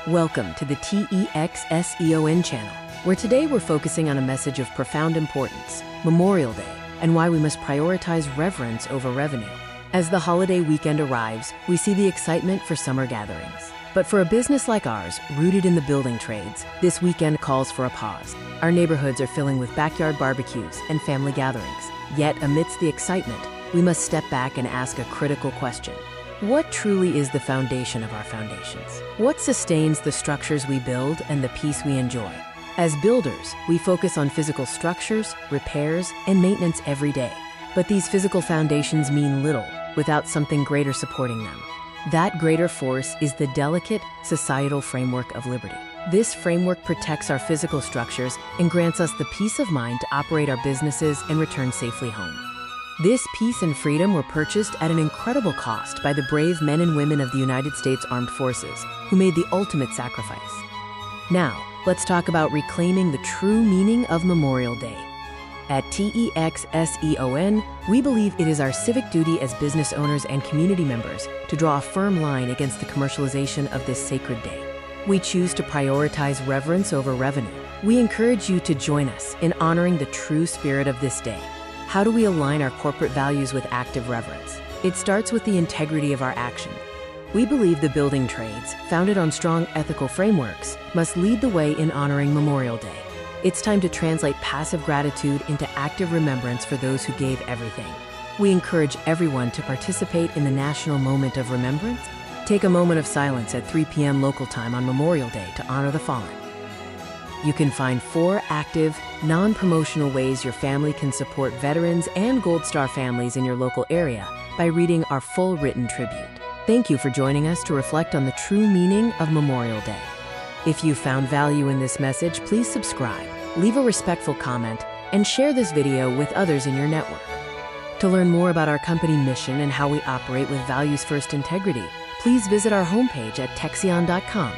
Welcome to the TEXSEON channel, where today we're focusing on a message of profound importance, Memorial Day, and why we must prioritize reverence over revenue. As the holiday weekend arrives, we see the excitement for summer gatherings. But for a business like ours, rooted in the building trades, this weekend calls for a pause. Our neighborhoods are filling with backyard barbecues and family gatherings. Yet, amidst the excitement, we must step back and ask a critical question. What truly is the foundation of our foundations? What sustains the structures we build and the peace we enjoy? As builders, we focus on physical structures, repairs, and maintenance every day. But these physical foundations mean little without something greater supporting them. That greater force is the delicate societal framework of liberty. This framework protects our physical structures and grants us the peace of mind to operate our businesses and return safely home. This peace and freedom were purchased at an incredible cost by the brave men and women of the United States Armed Forces, who made the ultimate sacrifice. Now, let's talk about reclaiming the true meaning of Memorial Day. At TEXSEON, we believe it is our civic duty as business owners and community members to draw a firm line against the commercialization of this sacred day. We choose to prioritize reverence over revenue. We encourage you to join us in honoring the true spirit of this day. How do we align our corporate values with active reverence? It starts with the integrity of our action. We believe the building trades, founded on strong ethical frameworks, must lead the way in honoring Memorial Day. It's time to translate passive gratitude into active remembrance for those who gave everything. We encourage everyone to participate in the national moment of remembrance. Take a moment of silence at 3 p.m. local time on Memorial Day to honor the fallen. You can find 4 active, non-promotional ways your family can support veterans and Gold Star families in your local area by reading our full written tribute. Thank you for joining us to reflect on the true meaning of Memorial Day. If you found value in this message, please subscribe, leave a respectful comment, and share this video with others in your network. To learn more about our company mission and how we operate with values-first integrity, please visit our homepage at TEXSEON.com.